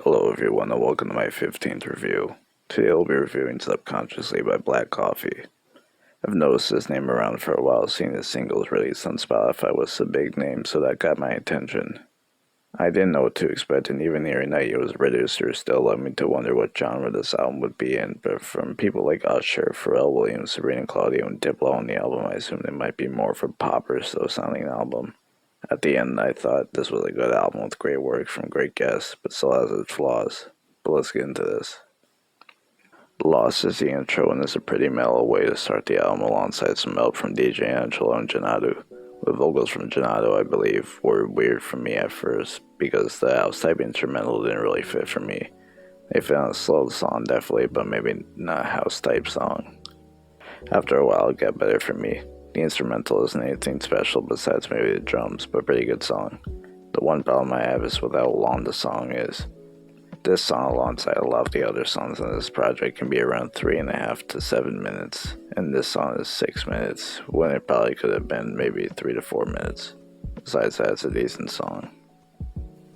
Hello everyone and welcome to my 15th review. Today I'll be reviewing Subconsciously by Black Coffee. I've noticed this name around for a while, seeing his singles released on Spotify was a big name, so that got my attention. I didn't know what to expect, and even hearing that he was a producer still led me to wonder what genre this album would be in, but from people like Usher, Pharrell Williams, Sabrina Claudio, and Diplo on the album, I assumed it might be more of a pop or slow sounding album. At the end, I thought this was a good album with great work from great guests, but still has its flaws. But let's get into this. Lost is the intro, and is a pretty mellow way to start the album alongside some help from DJ Angelo and Jinadu. The vocals from Jinadu, I believe, were weird for me at first, because the house type instrumental didn't really fit for me. They fit on a slow song, definitely, but maybe not a house type song. After a while, it got better for me. The instrumental isn't anything special besides maybe the drums, but pretty good song. The one problem I have is with how long the song is. This song, alongside a lot of the other songs on this project, can be around 3.5 to 7 minutes, and this song is 6 minutes, when it probably could have been maybe 3 to 4 minutes. Besides that, it's a decent song.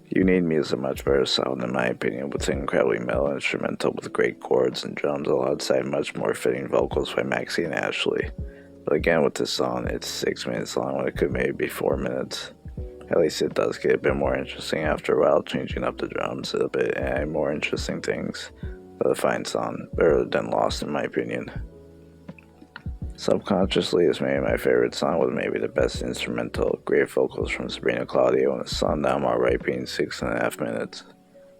You Need Me is a much better sound in my opinion, with an incredibly mellow instrumental with great chords and drums alongside much more fitting vocals by Maxine and Ashley. But again, with this song, it's 6 minutes long when it could maybe be 4 minutes. At least it does get a bit more interesting after a while, changing up the drums a bit and adding more interesting things. But a fine song, better than Lost in my opinion. Subconsciously is maybe my favorite song, with maybe the best instrumental, great vocals from Sabrina Claudio, and a song that I'm alright being 6.5 minutes.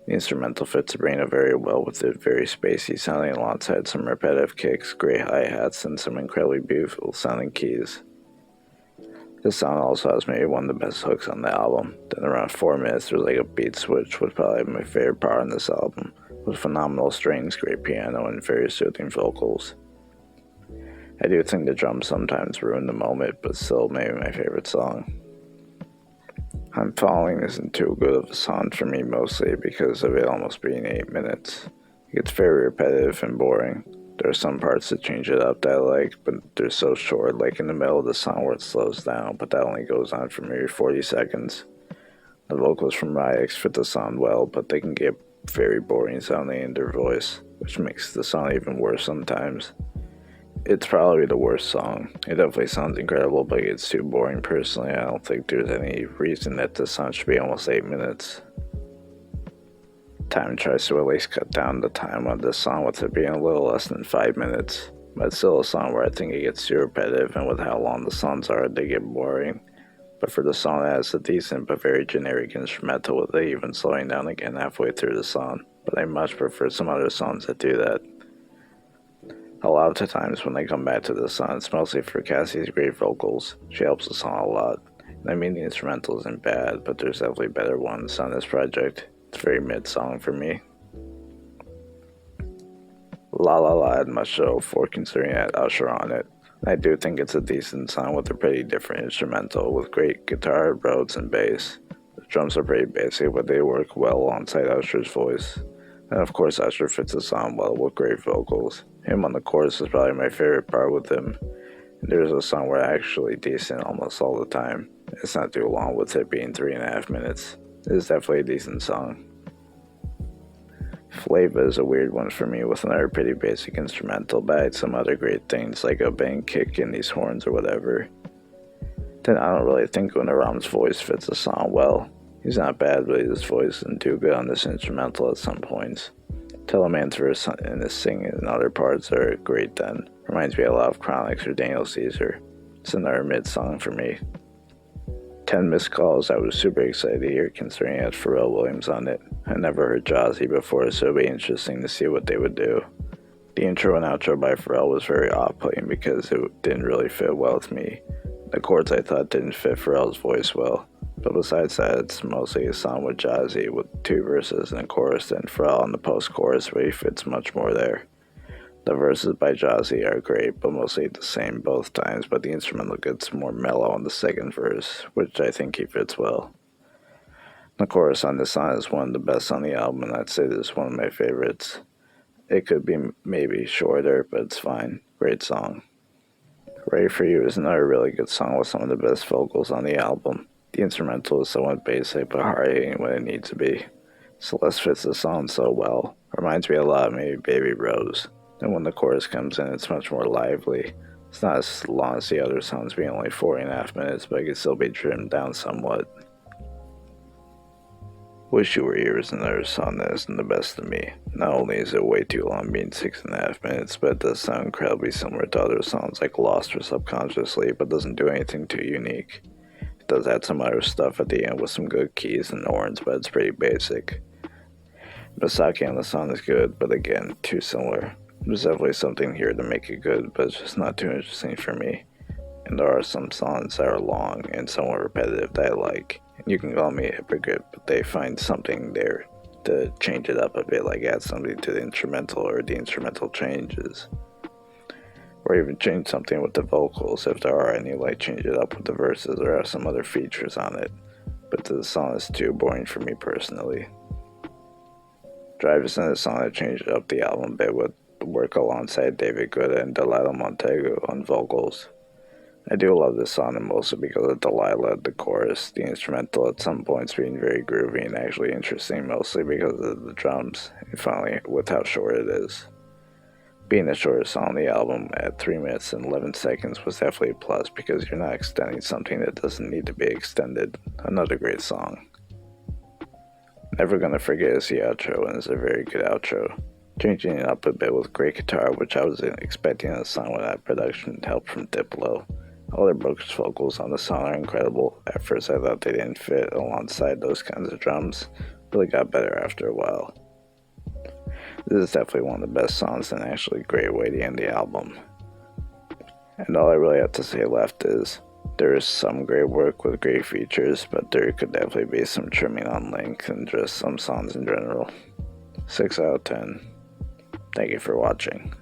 The instrumental fits Sabrina very well, with it very spacey sounding alongside some repetitive kicks, great hi-hats, and some incredibly beautiful sounding keys. This song also has maybe one of the best hooks on the album. Then around 4 minutes there's like a beat switch, which probably my favorite part on this album, with phenomenal strings, great piano, and very soothing vocals. I do think the drums sometimes ruin the moment, but still maybe my favorite song. Unfollowing isn't too good of a song for me, mostly because of it almost being 8 minutes. It gets very repetitive and boring. There are some parts that change it up that I like, but they're so short, like in the middle of the song where it slows down, but that only goes on for maybe 40 seconds. The vocals from Ryx fit the song well, but they can get very boring sounding in their voice, which makes the song even worse sometimes. It's probably the worst song. It definitely sounds incredible, but it's too boring personally. I don't think there's any reason that this song should be almost 8 minutes. Time tries to at least cut down the time on this song with it being a little less than 5 minutes, but it's still a song where I think it gets too repetitive, and with how long the songs are, they get boring. But for the song that has a decent but very generic instrumental, with it even slowing down again halfway through the song, but I much prefer some other songs that do that. A lot of the times when I come back to this song, it's mostly for Cassie's great vocals. She helps the song a lot. And I mean, the instrumental isn't bad, but there's definitely better ones on this project. It's a very mid song for me. LaLaLa had much to show for, considering it had Usher on it. I do think it's a decent song with a pretty different instrumental with great guitar, Rhodes, and bass. The drums are pretty basic, but they work well alongside Usher's voice. And of course, Usher fits the song well with great vocals. Him on the chorus is probably my favorite part with him. And there's a song where actually decent almost all the time. It's not too long with it being 3.5 minutes. It's definitely a decent song. Flava is a weird one for me, with another pretty basic instrumental, but I had some other great things like a bang kick and these horns or whatever. Then I don't really think when the Rams voice fits the song well. He's not bad, but his voice isn't too good on this instrumental at some points. Tellaman's verse and his singing and other parts are great then. Reminds me a lot of Chronix or Daniel Caesar. It's another mid song for me. 10 Missed Calls I was super excited to hear, considering it had Pharrell Williams on it. I never heard Jozzy before, so it'll be interesting to see what they would do. The intro and outro by Pharrell was very off-putting because it didn't really fit well with me. The chords I thought didn't fit Pharrell's voice well. But besides that, it's mostly a song with Jozzy with 2 verses and a chorus, and Pharrell on the post-chorus where he fits much more there. The verses by Jozzy are great, but mostly the same both times, but the instrumental gets more mellow on the second verse, which I think he fits well. The chorus on this song is one of the best on the album, and I'd say this is one of my favorites. It could be maybe shorter, but it's fine. Great song. Ready For You is another really good song with some of the best vocals on the album. The instrumental is somewhat basic, but hard-hitting when it needs to be. Celeste fits the song so well. Reminds me a lot of maybe Baby Rose. Then when the chorus comes in, it's much more lively. It's not as long as the other songs, being only 40.5 minutes, but it can still be trimmed down somewhat. Wish You Were Here is another song that isn't the best of me. Not only is it way too long, being 6.5 minutes, but it does sound incredibly similar to other songs like Lost or Subconsciously, but doesn't do anything too unique. It does add some other stuff at the end with some good keys and horns, but it's pretty basic. Msaki on the song is good, but again, too similar. There's definitely something here to make it good, but it's just not too interesting for me. And there are some songs that are long and somewhat repetitive that I like. And you can call me a hypocrite, but they find something there to change it up a bit, like add something to the instrumental or the instrumental changes. Or even change something with the vocals if there are any, like change it up with the verses or have some other features on it. But the song is too boring for me personally. Drive is another song that changed up the album a bit with work alongside David Guetta and Delilah Montagu on vocals. I do love this song, and mostly because of Delilah, the chorus, the instrumental at some points being very groovy and actually interesting, mostly because of the drums, and finally with how short it is. Being the shortest song on the album at 3 minutes and 11 seconds was definitely a plus because you're not extending something that doesn't need to be extended. Another great song. Never Gonna Forget is the outro, and it's a very good outro. Changing it up a bit with great guitar, which I was expecting in a song without production help from Diplo. Elderbrook's vocals on the song are incredible. At first I thought they didn't fit alongside those kinds of drums, but they got better after a while. This is definitely one of the best songs and actually a great way to end the album. And all I really have to say left is, there is some great work with great features, but there could definitely be some trimming on length and just some songs in general. 6 out of 10. Thank you for watching.